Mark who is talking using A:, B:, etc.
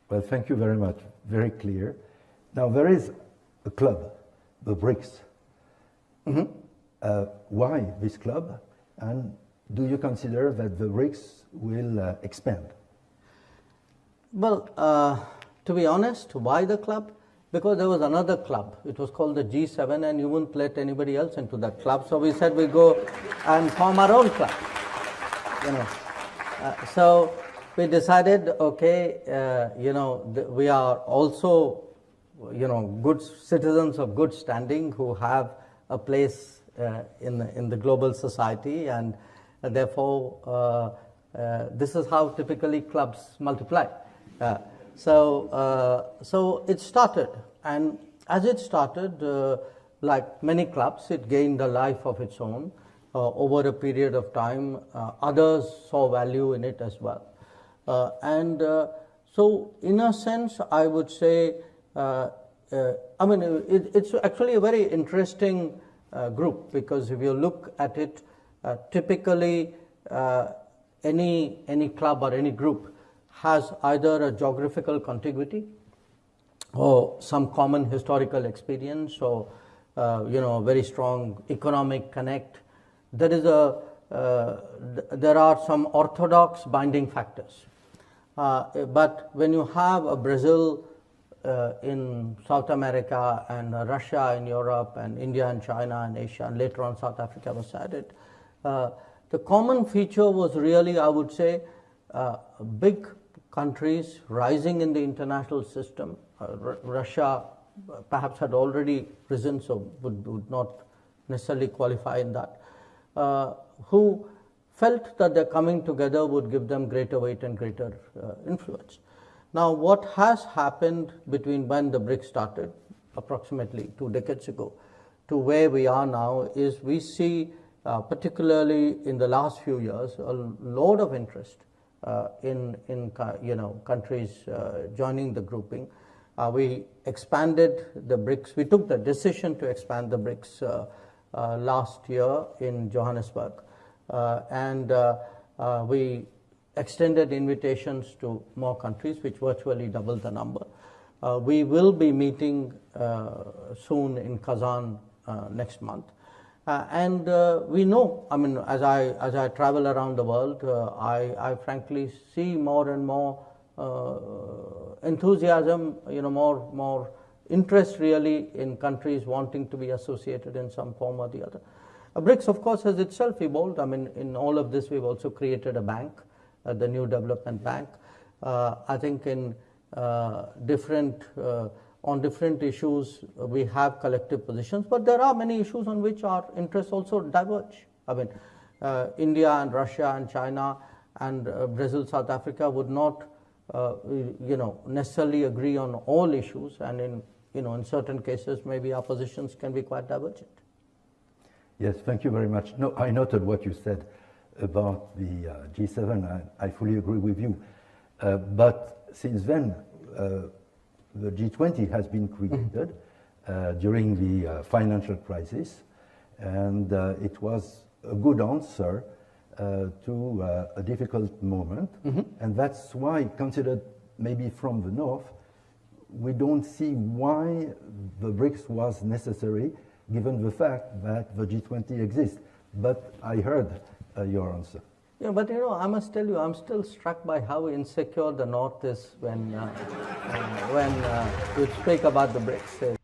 A: Well, thank you very much. Very clear. Now, there is a club, the BRICS. Why this club? And do you consider that the BRICS will expand?
B: Well, to be honest, why the club? Because there was another club. It was called the G7, and you wouldn't let anybody else into that club. So we said we go and form our own club. So we decided, okay, we are also, good citizens of good standing who have a place in the global society, and therefore this is how typically clubs multiply. So it started, and as it started, like many clubs, it gained a life of its own. Over a period of time, others saw value in it as well. So in a sense, I would say, it's actually a very interesting group, because if you look at it, typically any club or any group has either a geographical contiguity or some common historical experience, or very strong economic connect. There are some orthodox binding factors. But when you have a Brazil in South America, and Russia in Europe, and India and China and Asia, and later on South Africa was added, the common feature was really, I would say, big countries rising in the international system. Russia perhaps had already risen, so would not necessarily qualify in that, who felt that their coming together would give them greater weight and greater influence. Now, what has happened between when the BRICS started, approximately 2 decades ago, to where we are now, is we see, particularly in the last few years, a lot of interest in countries joining the grouping. We expanded the BRICS. We took the decision to expand the BRICS last year in Johannesburg, and we extended invitations to more countries, which virtually doubled the number. We will be meeting soon in Kazan next month. And we know, as I travel around the world, I frankly see more and more enthusiasm, more interest really in countries wanting to be associated in some form or the other. BRICS, of course, has itself evolved. In all of this, we've also created a bank, the New Development Bank. I think on different issues, we have collective positions, but there are many issues on which our interests also diverge. India and Russia and China and Brazil, South Africa would not, necessarily agree on all issues, and in certain cases, maybe our positions can be quite divergent.
A: Yes, thank you very much. No, I noted what you said about the G7. I fully agree with you. But since then, the G20 has been created during the financial crisis, and it was a good answer to a difficult moment. And that's why, considered maybe from the north, we don't see why the BRICS was necessary, given the fact that the G20 exists. But I heard your answer.
B: Yeah, but I must tell you, I'm still struck by how insecure the North is when you speak about the BRICS.